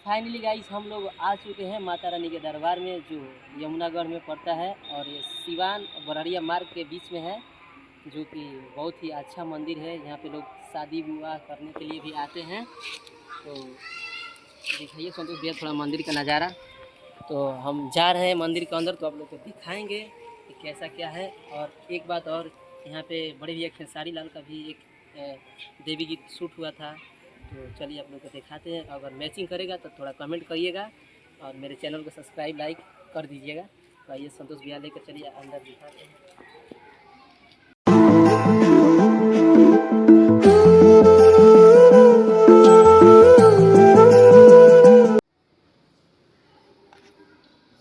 Finally guys हम लोग आ चुके हैं माता रानी के दरबार में, जो यमुनागढ़ में पड़ता है और ये सिवान बरहड़िया मार्ग के बीच में है, जो कि बहुत ही अच्छा मंदिर है। यहाँ पे लोग शादी विवाह करने के लिए भी आते हैं। तो दिखाइए संतोष भैया थोड़ा मंदिर का नज़ारा। तो हम जा रहे हैं मंदिर के अंदर, तो आप लोग को दिखाएंगे कि कैसा क्या है। और एक बात और, यहाँ पे बड़े भैया खेसारी लाल का भी एक देवी गीत शूट हुआ था। तो चलिए आप लोग को दिखाते हैं। अगर मैचिंग करेगा तो थोड़ा कमेंट करिएगा और मेरे चैनल को सब्सक्राइब लाइक कर दीजिएगा। तो आइए संतोष भैया लेकर चलिए अंदर दिखाते हैं।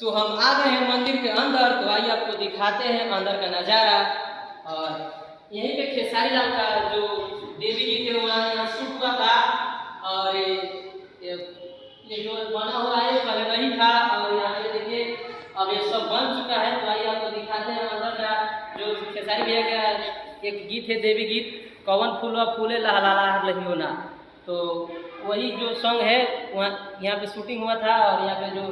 तो हम आ गए हैं मंदिर के अंदर, तो आइए आपको दिखाते हैं अंदर का नज़ारा। और यहीं पे खेसारी लाल का जो देवी गीत है वहाँ यहाँ शूट हुआ था। और ये जो बना हुआ है पहले नहीं था, और यहाँ पे देखिए अब ये सब बन चुका है। तो आइए आपको दिखाते हैं अंदर का जो खेसारी भैया का एक गीत है देवी गीत, कवन फूलवा फूले लहलाला लही होना। तो वही जो सॉन्ग है वहाँ यहाँ पे शूटिंग हुआ था। और यहाँ पे जो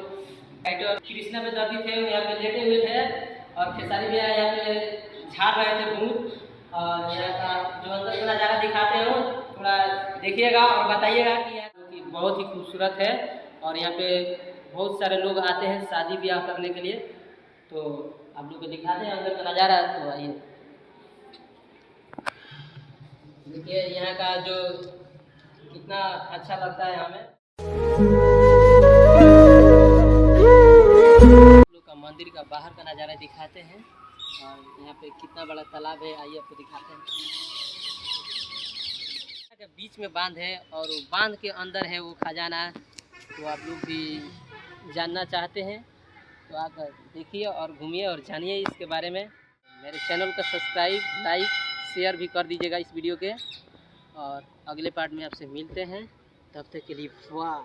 एक्टर कृष्णा पे दर्दी थे यहाँ पे लेटे हुए थे, और खेसारी भैया यहाँ पे झाड़ रहे थे भूत। और यहाँ का जो अंदर का नज़ारा दिखाते हो थोड़ा देखिएगा और बताइएगा कि यहाँ कि बहुत ही खूबसूरत है। और यहाँ पे बहुत सारे लोग आते हैं शादी ब्याह करने के लिए। तो आप लोग को दिखाते हैं अंदर का नज़ारा। तो आइए देखिए यहाँ का जो कितना अच्छा लगता है हमें। लोग का मंदिर का बाहर का नज़ारा दिखाते हैं। और यहाँ पे कितना बड़ा तालाब है, आइए आपको दिखाते हैं। के बीच में बांध है और बांध के अंदर है वो खजाना। तो आप लोग भी जानना चाहते हैं तो आप देखिए और घूमिए और जानिए इसके बारे में। मेरे चैनल को सब्सक्राइब लाइक शेयर भी कर दीजिएगा इस वीडियो के। और अगले पार्ट में आपसे मिलते हैं, तब तक के लिए वाह।